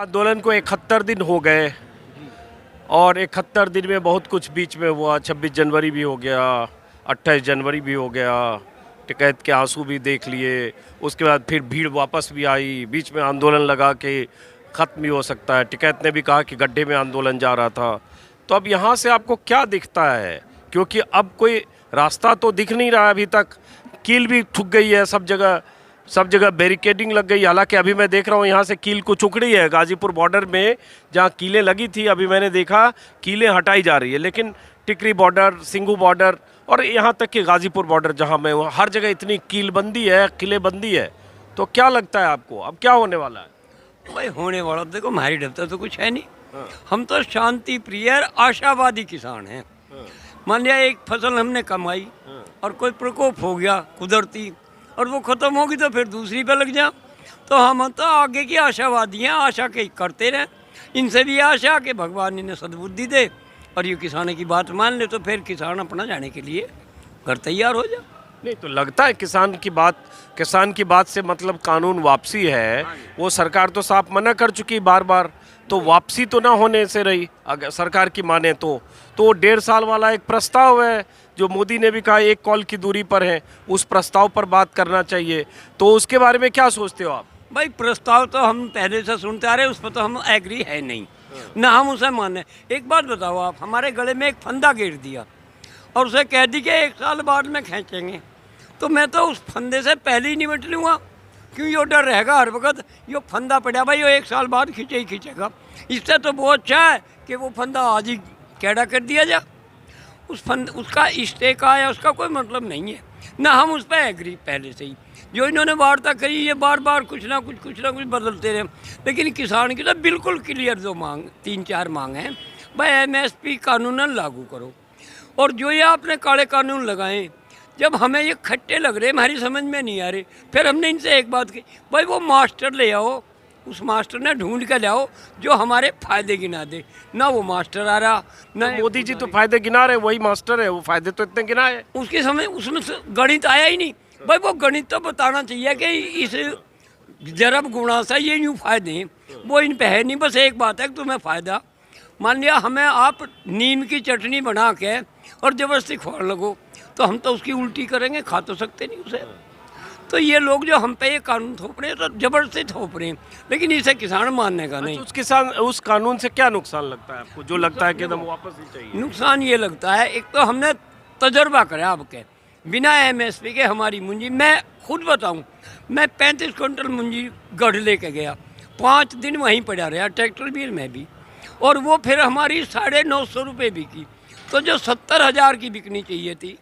आंदोलन को 71 दिन हो गए और 71 दिन में बहुत कुछ बीच में हुआ। 26 जनवरी भी हो गया, 28 जनवरी भी हो गया, टिकैत के आंसू भी देख लिए, उसके बाद फिर भीड़ वापस भी आई, बीच में आंदोलन लगा के ख़त्म भी हो सकता है। टिकैत ने भी कहा कि गड्ढे में आंदोलन जा रहा था। तो अब यहाँ से आपको क्या दिखता है, क्योंकि अब कोई रास्ता तो दिख नहीं रहा अभी तक। कील भी ठुक गई है सब जगह बैरिकेडिंग लग गई। हालांकि अभी मैं देख रहा हूँ यहाँ से कील कुछ उखड़ी है गाजीपुर बॉर्डर में, जहाँ कीलें लगी थी अभी मैंने देखा कीलें हटाई जा रही है, लेकिन टिकरी बॉर्डर, सिंघू बॉर्डर और यहाँ तक कि गाजीपुर बॉर्डर जहाँ मैं हूँ, हर जगह इतनी कीलबंदी है, किलेबंदी है। तो क्या लगता है आपको अब क्या होने वाला है? भाई होने वाला देखो, हमारी डरता तो कुछ है नहीं। हम तो शांति प्रिय और आशावादी किसान हैं। मान लिया एक फसल हमने कमाई और कोई प्रकोप हो गया कुदरती और वो खत्म होगी तो फिर दूसरी पे लग जा। तो हम तो आगे की आशावादी हैं, आशा के करते रहें। इनसे भी आशा कि भगवान इन्हें सद्बुद्धि दे और ये किसानों की बात मान ले, तो फिर किसान अपना जाने के लिए घर तैयार हो जा। नहीं तो लगता है किसान की बात से मतलब कानून वापसी है, वो सरकार तो साफ मना कर चुकी बार बार। तो वापसी तो ना होने से रही अगर सरकार की माने तो 1.5 साल वाला एक प्रस्ताव है जो मोदी ने भी कहा 1 कॉल की दूरी पर है, उस प्रस्ताव पर बात करना चाहिए। तो उसके बारे में क्या सोचते हो आप? भाई प्रस्ताव तो हम पहले से सुनते आ रहे, उस पर तो हम एग्री है नहीं, ना हम उसे माने। एक बात बताओ आप, हमारे गले में एक फंदा घेर दिया और उसे कह दी कि 1 साल बाद में खींचेंगे, तो मैं तो उस फंदे से पहले ही निपट लूँगा। क्यों यो डर रहेगा हर वक्त, यो फंदा पड़ा भाई, यो 1 साल बाद खींचे ही खींचेगा। इससे तो बहुत अच्छा है कि वो फंदा आज ही कैडा कर दिया जाए। उसका स्टे का या उसका कोई मतलब नहीं है, ना हम उस पर एग्री पहले से ही। जो इन्होंने वार्ता करी, ये बार बार कुछ ना कुछ बदलते रहे। लेकिन किसान की तो बिल्कुल क्लियर जो 3-4 मांग हैं, भाई MSP कानूनन लागू करो। और जो ये आपने काले कानून लगाए, जब हमें ये खट्टे लग रहे, हमारी समझ में नहीं आ रहे, फिर हमने इनसे एक बात की, भाई वो मास्टर ले आओ, उस मास्टर ने ढूंढ के लाओ जो हमारे फायदे गिना दे। ना वो मास्टर आ रहा, ना मोदी जी तो फायदे गिना रहे, वही मास्टर है, वो फायदे तो इतने गिनाए। उसके समय उसमें गणित आया ही नहीं। भाई वो गणित तो बताना चाहिए कि इस जरब गुणा से ये यूँ फायदे हैं, वो इन पे है नहीं। बस एक बात है कि तुम्हें फ़ायदा, मान लिया हमें आप नीम की चटनी बना के और ज़बरदस्ती खोर लगो, तो हम तो उसकी उल्टी करेंगे, खा तो सकते नहीं उसे। तो ये लोग जो हम पे ये कानून थोप रहे हैं, तो जबरदस्ती थोप रहे हैं, लेकिन इसे किसान मानने का नहीं। उस कानून से क्या नुकसान लगता है आपको, जो लगता है कि एकदम वापस ही चाहिए? नुकसान ये लगता है, एक तो हमने तजर्बा करा आपके बिना MSP के हमारी मुंजी, मैं खुद बताऊं, मैं 35 क्विंटल मुंजी गढ़ लेके गया, 5 दिन वहीं पड़ा रहा, ट्रैक्टर भी में भी, और वो फिर हमारी 950 रुपये बिकी। तो जो 70,000 की बिकनी चाहिए थी,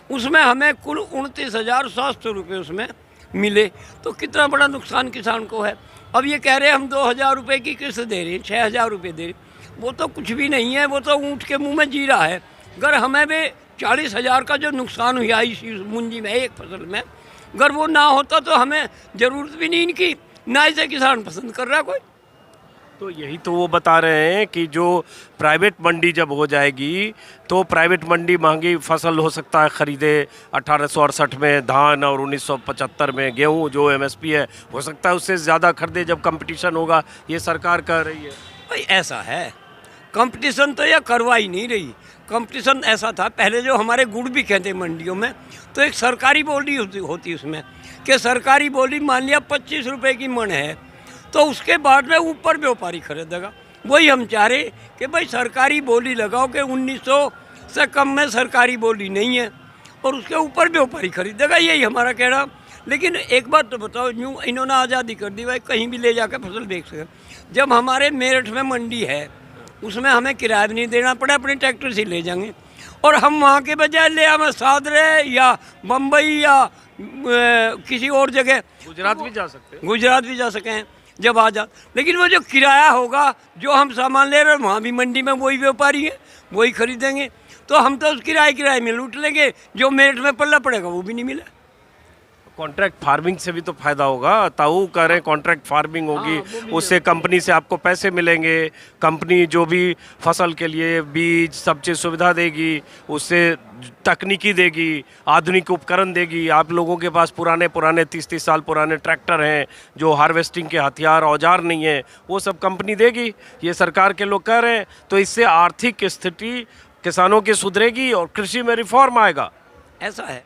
उसमें हमें कुल 29,700 रुपये उसमें मिले। तो कितना बड़ा नुकसान किसान को है। अब ये कह रहे हैं हम 2,000 रुपये की किस्त दे रहे हैं, 6,000 रुपये दे रहे, वो तो कुछ भी नहीं है, वो तो ऊँट के मुंह में जी रहा है। अगर हमें भी 40,000 का जो नुकसान हुआ इस मुंजी में एक फसल में, अगर वो ना होता तो हमें ज़रूरत भी नहीं इनकी, ना इसे किसान पसंद कर रहा कोई। तो यही तो वो बता रहे हैं कि जो प्राइवेट मंडी जब हो जाएगी तो प्राइवेट मंडी महंगी फसल हो सकता है खरीदे, 1868 में धान और 1975 में गेहूं, जो MSP है हो सकता है उससे ज़्यादा खरीदे जब कंपटीशन होगा, ये सरकार कह रही है। भाई ऐसा है, कंपटीशन तो यह करवा ही नहीं रही। कंपटीशन ऐसा था, पहले जो हमारे गुड़ भी कहते मंडियों में, तो एक सरकारी बोली होती उसमें, कि सरकारी बोली मान लिया 25 रुपये की मन है, तो उसके बाद में ऊपर व्यापारी खरीदेगा। वही हम चाह रहे कि भाई सरकारी बोली लगाओ कि 1900 से कम में सरकारी बोली नहीं है और उसके ऊपर व्यापारी खरीदेगा, यही हमारा कहना। लेकिन एक बात तो बताओ, यूँ इन्होंने आज़ादी कर दी भाई कहीं भी ले जाकर फसल बेच सके। जब हमारे मेरठ में मंडी है, उसमें हमें किराया भी नहीं देना पड़ा, अपने ट्रैक्टर से ले जाएंगे, और हम वहाँ के बजाय ले हमें सादरे या बम्बई या किसी और जगह, गुजरात भी जा सकते हैं, गुजरात भी जा सकें जब आ जा। लेकिन वो जो किराया होगा, जो हम सामान ले रहे हैं, वहाँ भी मंडी में वही व्यापारी है, वही खरीदेंगे, तो हम तो उस किराए में लूट लेंगे, जो मेरठ में पल्ला पड़ेगा वो भी नहीं मिला। कॉन्ट्रैक्ट फार्मिंग से भी तो फायदा होगा। ताऊ कह रहे हैं कॉन्ट्रैक्ट फार्मिंग होगी, उससे कंपनी से आपको पैसे मिलेंगे, कंपनी जो भी फसल के लिए बीज सब चीज़ सुविधा देगी, उससे तकनीकी देगी, आधुनिक उपकरण देगी। आप लोगों के पास पुराने 30-30 साल पुराने ट्रैक्टर हैं, जो हार्वेस्टिंग के हथियार औजार नहीं है, वो सब कंपनी देगी, ये सरकार के लोग कह रहे हैं। तो इससे आर्थिक स्थिति किसानों की सुधरेगी और कृषि में रिफॉर्म आएगा। ऐसा है।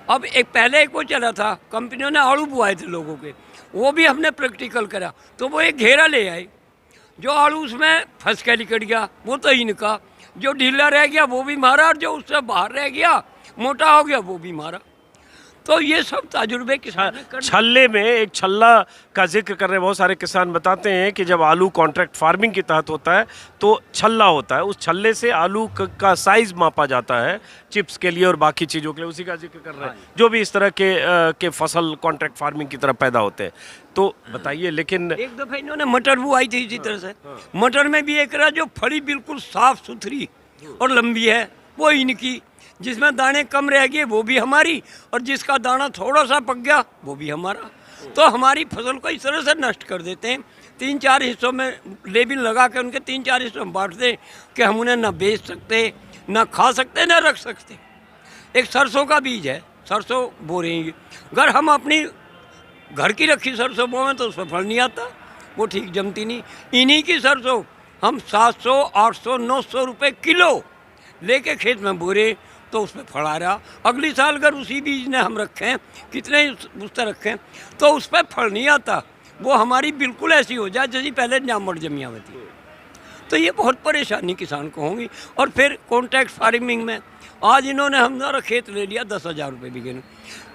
अब एक पहले एक वो चला था, कंपनियों ने आड़ू बुआए थे लोगों के, वो भी हमने प्रैक्टिकल करा, तो वो एक घेरा ले आए, जो आड़ू उसमें फंस के निकल गया वो तो इनका, जो ढीला रह गया वो भी मारा, और जो उससे बाहर रह गया मोटा हो गया वो भी मारा। तो ये सब तजुर्बे किसान ने कर। छल्ले में एक छल्ला का जिक्र कर रहे हैं बहुत सारे किसान, बताते हैं कि जब आलू कॉन्ट्रैक्ट फार्मिंग के तहत होता है तो छल्ला होता है, उस छल्ले से आलू का साइज मापा जाता है चिप्स के लिए और बाकी चीज़ों के लिए, उसी का जिक्र कर रहे हैं जो भी इस तरह के फसल कॉन्ट्रैक्ट फार्मिंग की तरफ पैदा होते हैं। तो बताइए, लेकिन एक दफ़ा इन्होंने मटर बुआई थी इसी तरह से, मटर में भी एक रहा जो फली बिल्कुल साफ सुथरी और लंबी है वो इनकी, जिसमें दाने कम रह गए वो भी हमारी, और जिसका दाना थोड़ा सा पक गया वो भी हमारा। तो हमारी फसल को इस तरह से नष्ट कर देते हैं, 3-4 हिस्सों में लेबिल लगा के उनके 3-4 हिस्सों में बांट दें कि हम उन्हें ना बेच सकते, ना खा सकते, ना रख सकते। एक सरसों का बीज है, सरसों बो रहे हैं, अगर हम अपनी घर की रखी सरसों बोएं तो उसमें फल नहीं आता, वो ठीक जमती नहीं। इन्हीं की सरसों हम 700, 800, 900 रुपये किलो लेके खेत में बो रहे तो उसमें फल आ रहा। अगली साल अगर उसी बीज ने हम रखें, कितने उस तरह रखें, तो उस पर फल नहीं आता, वो हमारी बिल्कुल ऐसी हो जाए जैसी पहले जामड़ जमिया में थी। तो ये बहुत परेशानी किसान को होगी। और फिर कॉन्ट्रैक्ट फार्मिंग में आज इन्होंने हमारा खेत ले लिया 10,000 रुपये बीघे,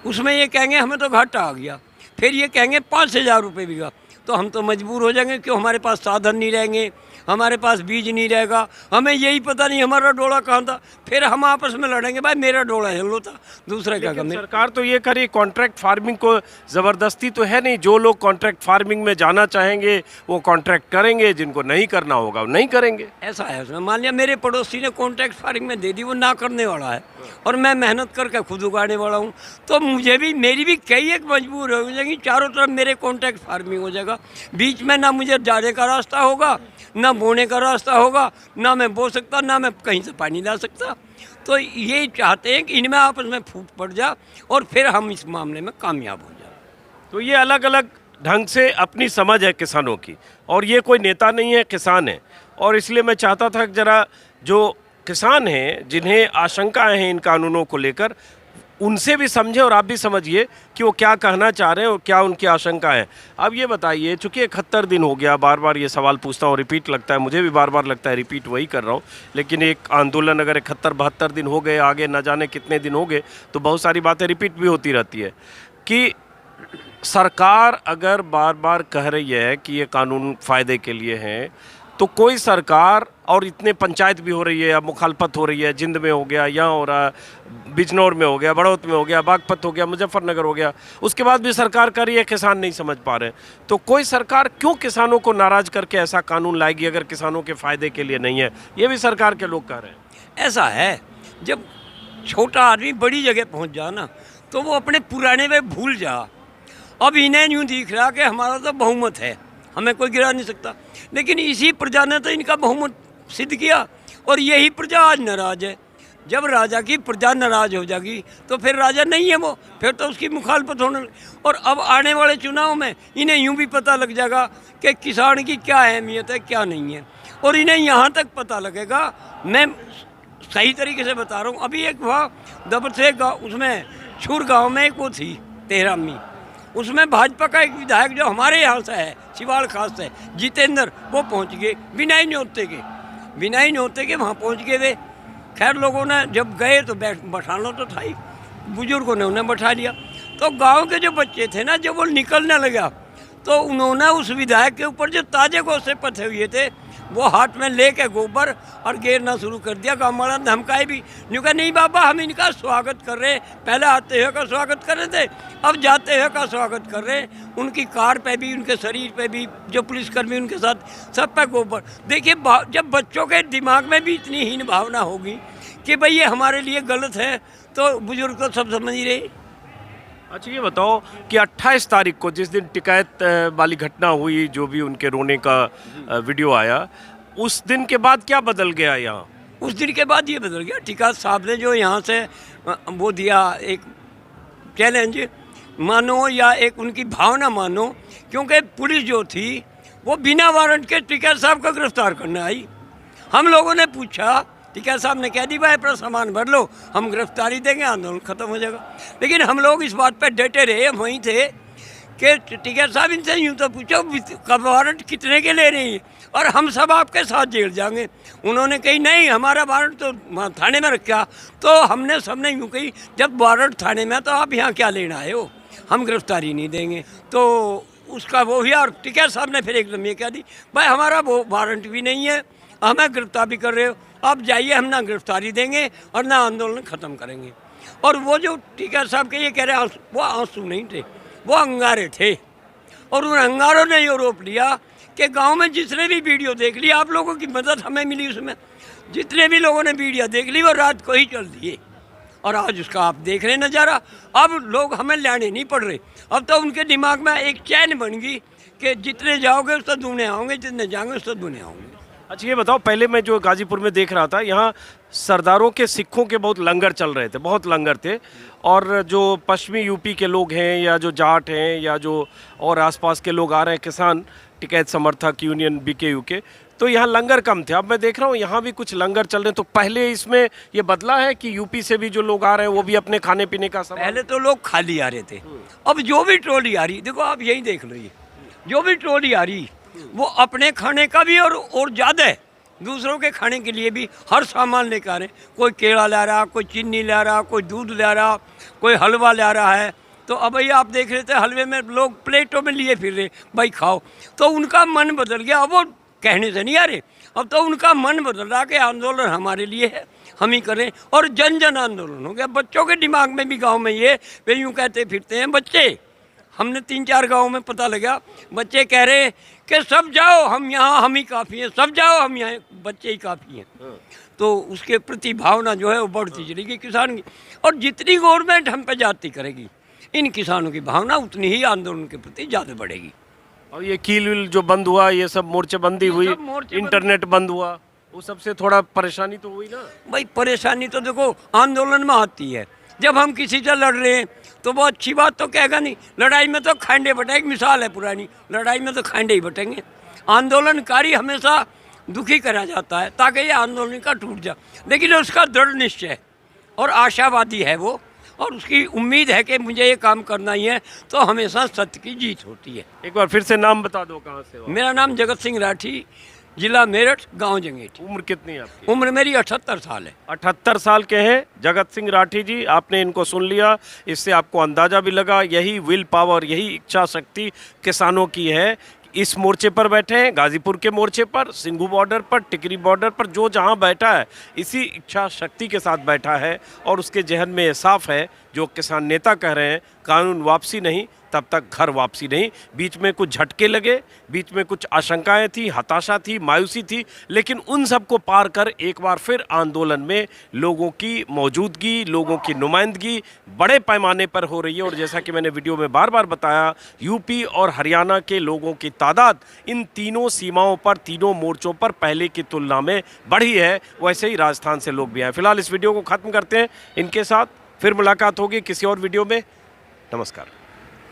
उसमें ये कहेंगे हमें तो घाटा आ गया, फिर ये कहेंगे 5,000 रुपये बीघा, तो हम तो मजबूर हो जाएंगे क्यों, हमारे पास साधन नहीं रहेंगे, हमारे पास बीज नहीं रहेगा, हमें यही पता नहीं हमारा डोला कहाँ था, फिर हम आपस में लड़ेंगे भाई मेरा डोला हेलो था, दूसरे का कम। सरकार तो ये करे कॉन्ट्रैक्ट फार्मिंग को ज़बरदस्ती तो है नहीं, जो लोग कॉन्ट्रैक्ट फार्मिंग में जाना चाहेंगे वो कॉन्ट्रैक्ट करेंगे, जिनको नहीं करना होगा वो नहीं करेंगे। ऐसा है उसमें। मान लिया मेरे पड़ोसी ने कॉन्ट्रैक्ट फार्मिंग में दे दी, वो ना करने वाला है और मैं मेहनत करके खुद उगाने वाला हूँ, तो मुझे भी मेरी भी कई एक मजबूर हो जाएगी, चारों तरफ मेरे कॉन्ट्रैक्ट फार्मिंग हो जाएगा, बीच में ना मुझे जाने का रास्ता होगा, ना बोने का रास्ता होगा, ना मैं बो सकता, ना मैं कहीं से पानी ला सकता। तो ये चाहते हैं कि इनमें आपस में फूट पड़ जा और फिर हम इस मामले में कामयाब हो जाए। तो ये अलग अलग ढंग से अपनी समझ है किसानों की, और ये कोई नेता नहीं है, किसान है। और इसलिए मैं चाहता था कि जरा जो किसान हैं जिन्हें आशंकाएं हैं इन कानूनों को लेकर, उनसे भी समझे और आप भी समझिए कि वो क्या कहना चाह रहे हैं और क्या उनकी आशंकाएं हैं। अब ये बताइए, चूँकि 71 दिन हो गया, बार बार ये सवाल पूछता हूँ, रिपीट लगता है, मुझे भी बार बार लगता है रिपीट वही कर रहा हूँ, लेकिन एक आंदोलन अगर 71-72 दिन हो गए, आगे न जाने कितने दिन हो गए, तो बहुत सारी बातें रिपीट भी होती रहती है कि सरकार अगर बार बार कह रही है कि ये कानून फ़ायदे के लिए हैं, तो कोई सरकार, और इतने पंचायत भी हो रही है, अब मुखालफत हो रही है, जिंद में हो गया, यहाँ हो रहा है, बिजनौर में हो गया, बड़ौत में हो गया, बागपत हो गया, मुजफ्फरनगर हो गया, उसके बाद भी सरकार कर रही है, किसान नहीं समझ पा रहे। तो कोई सरकार क्यों किसानों को नाराज़ करके ऐसा कानून लाएगी अगर किसानों के फ़ायदे के लिए नहीं है? ये भी सरकार के लोग कह रहे हैं। ऐसा है, जब छोटा आदमी बड़ी जगह पहुँच जा ना, तो वो अपने पुराने में भूल जा। अब इन्हें यूँ दिख रहा कि हमारा तो बहुमत है, हमें कोई गिरा नहीं सकता, लेकिन इसी प्रजा ने तो इनका बहुमत सिद्ध किया, और यही प्रजा आज नाराज है। जब राजा की प्रजा नाराज हो जाएगी तो फिर राजा नहीं है वो, फिर तो उसकी मुखालफत होने। और अब आने वाले चुनाव में इन्हें यूं भी पता लग जाएगा कि किसान की क्या अहमियत है, क्या नहीं है, और इन्हें यहाँ तक पता लगेगा, मैं सही तरीके से बता रहा हूँ। अभी एक वहाँ दबसे गाँव, उसमें छुर गाँव में एक वो थी तेहरामी, उसमें भाजपा का एक विधायक जो हमारे यहाँ से है, सिवाड़ खास से, जितेंद्र, वो पहुँच गए बिना ही न्योते के वहाँ पहुँच गए वे। खैर लोगों ने जब गए तो बैठाना तो था ही, बुजुर्गों ने उन्हें बैठा लिया। तो गांव के जो बच्चे थे ना, जब वो निकलने लगा तो उन्होंने उस विधायक के ऊपर जो ताजे गोश्त से पथे हुए थे वो हाथ में लेके गोबर और घेरना शुरू कर दिया। गाँव वाला धमकाए भी, न्यू कहा नहीं बाबा हम इनका स्वागत कर रहे हैं, पहले आते हुए का स्वागत कर रहे थे, अब जाते हुए का स्वागत कर रहे हैं। उनकी कार पे भी, उनके शरीर पे भी, जो पुलिसकर्मी उनके साथ, सब पे गोबर। देखिए, जब बच्चों के दिमाग में भी इतनी हीन भावना होगी कि भाई ये हमारे लिए गलत है, तो बुजुर्ग तो सब समझ ही रहे। अच्छा ये बताओ कि 28 तारीख को जिस दिन टिकैत वाली घटना हुई, जो भी उनके रोने का वीडियो आया, उस दिन के बाद क्या बदल गया यहाँ? उस दिन के बाद ये बदल गया। टिकैत साहब ने जो यहाँ से वो दिया एक चैलेंज मानो या एक उनकी भावना मानो, क्योंकि पुलिस जो थी वो बिना वारंट के टिकैत साहब को गिरफ्तार करने आई। हम लोगों ने पूछा, टिकैत साहब ने कह दी भाई अपना सामान भर लो, हम गिरफ्तारी देंगे, आंदोलन खत्म हो जाएगा। लेकिन हम लोग इस बात पर डटे रहे, हम वहीं थे कि टिकैत साहब इनसे यूँ तो पूछो कब वारंट कितने के ले रही है और हम सब आपके साथ जेल जाएंगे। उन्होंने कही नहीं हमारा वारंट तो थाने में रखा। तो हमने सबने यूँ कही जब वारंट थाने में तो आप यहाँ क्या लेना आए हो, हम गिरफ्तारी नहीं देंगे। तो उसका वो ही, और टिकैत साहब ने फिर एकदम ये कह दी भाई हमारा वो वारंट भी नहीं है, हमें गिरफ्तार भी कर रहे हो, आप जाइए, हम ना गिरफ्तारी देंगे और ना आंदोलन ख़त्म करेंगे। और वो जो टिकैत साहब के ये कह रहे वो आंसू नहीं थे, वो अंगारे थे। और उन अंगारों ने ये रोप लिया कि गांव में जिसने भी वीडियो देख ली, आप लोगों की मदद हमें मिली उसमें, जितने भी लोगों ने वीडियो देख ली वो रात को ही चल दिए। और आज उसका आप देख रहे नज़ारा, अब लोग हमें लाने नहीं पड़ रहे। अब तो उनके दिमाग में एक चैन बन गई कि जितने जाओगे उस तो दूने आओगे, जितने जाओगे उस तो दूने आओगे। अच्छा ये बताओ, पहले मैं जो गाजीपुर में देख रहा था, यहाँ सरदारों के सिखों के बहुत लंगर चल रहे थे, बहुत लंगर थे। और जो पश्चिमी यूपी के लोग हैं या जो जाट हैं या जो और आसपास के लोग आ रहे हैं, किसान टिकैत समर्थक यूनियन BKU के, तो यहाँ लंगर कम थे। अब मैं देख रहा हूँ यहाँ भी कुछ लंगर चल रहे हैं। तो पहले इसमें ये बदला है कि यूपी से भी जो लोग आ रहे हैं वो भी अपने खाने पीने का सामान? पहले तो लोग खाली आ रहे थे, अब जो भी ट्रॉली आ रही, देखो आप यही देख लो, ये जो भी ट्रॉली आ रही वो अपने खाने का भी और ज़्यादा है, दूसरों के खाने के लिए भी हर सामान लेकर आ रहे हैं। कोई केला ला रहा, कोई चीनी ला रहा, कोई दूध ला रहा, कोई हलवा ला रहा है। तो अब भाई आप देख रहे थे हलवे में लोग प्लेटों में लिए फिर रहे, भाई खाओ। तो उनका मन बदल गया, अब वो कहने से नहीं आ रहे, अब तो उनका मन बदल रहा कि आंदोलन हमारे लिए है, हम ही करें। और जन जन आंदोलन हो गया। बच्चों के दिमाग में भी गाँव में ये वे यूँ कहते फिरते हैं बच्चे, हमने 3-4 गाँव में पता लगा, बच्चे कह रहे हैं कि सब जाओ हम यहाँ, हम ही काफ़ी हैं, सब जाओ हम यहाँ, बच्चे ही काफ़ी हैं। तो उसके प्रति भावना जो है वो बढ़ती चलेगी किसान की। और जितनी गवर्नमेंट हम पे जाती करेगी, इन किसानों की भावना उतनी ही आंदोलन के प्रति ज़्यादा बढ़ेगी। और ये कील विल जो बंद हुआ, ये सब मोर्चेबंदी हुई, इंटरनेट बंद हुआ, वो सबसे थोड़ा परेशानी तो हुई ना भाई। परेशानी तो देखो आंदोलन में आती है, जब हम किसी से लड़ रहे हैं तो वो अच्छी बात तो कहेगा नहीं। लड़ाई में तो खांडे बटे, एक मिसाल है पुरानी, लड़ाई में तो खांडे ही बटेंगे। आंदोलनकारी हमेशा दुखी करा जाता है ताकि ये आंदोलन का टूट जाए, लेकिन उसका दृढ़ निश्चय और आशावादी है वो, और उसकी उम्मीद है कि मुझे ये काम करना ही है, तो हमेशा सत्य की जीत होती है। एक बार फिर से नाम बता दो, कहाँ से हो? मेरा नाम जगत सिंह राठी, जिला मेरठ, गांव जंगेठी। उम्र कितनी है आपकी? उम्र मेरी 78 साल है। 78 साल के हैं जगत सिंह राठी जी। आपने इनको सुन लिया, इससे आपको अंदाजा भी लगा, यही विल पावर, यही इच्छा शक्ति किसानों की है। इस मोर्चे पर बैठे हैं, गाजीपुर के मोर्चे पर, सिंघू बॉर्डर पर, टिकरी बॉर्डर पर, जो जहां बैठा है इसी इच्छा शक्ति के साथ बैठा है। और उसके जहन में ये साफ है, जो किसान नेता कह रहे हैं कानून वापसी नहीं, तब तक घर वापसी नहीं। बीच में कुछ झटके लगे, बीच में कुछ आशंकाएं थी, हताशा थी, मायूसी थी, लेकिन उन सब को पार कर एक बार फिर आंदोलन में लोगों की मौजूदगी, लोगों की नुमाइंदगी बड़े पैमाने पर हो रही है। और जैसा कि मैंने वीडियो में बार बार बताया, यूपी और हरियाणा के लोगों की तादाद इन तीनों सीमाओं पर, तीनों मोर्चों पर पहले की तुलना में बढ़ी है। वैसे ही राजस्थान से लोग भी आए। फिलहाल इस वीडियो को ख़त्म करते हैं, इनके साथ फिर मुलाकात होगी किसी और वीडियो में। नमस्कार।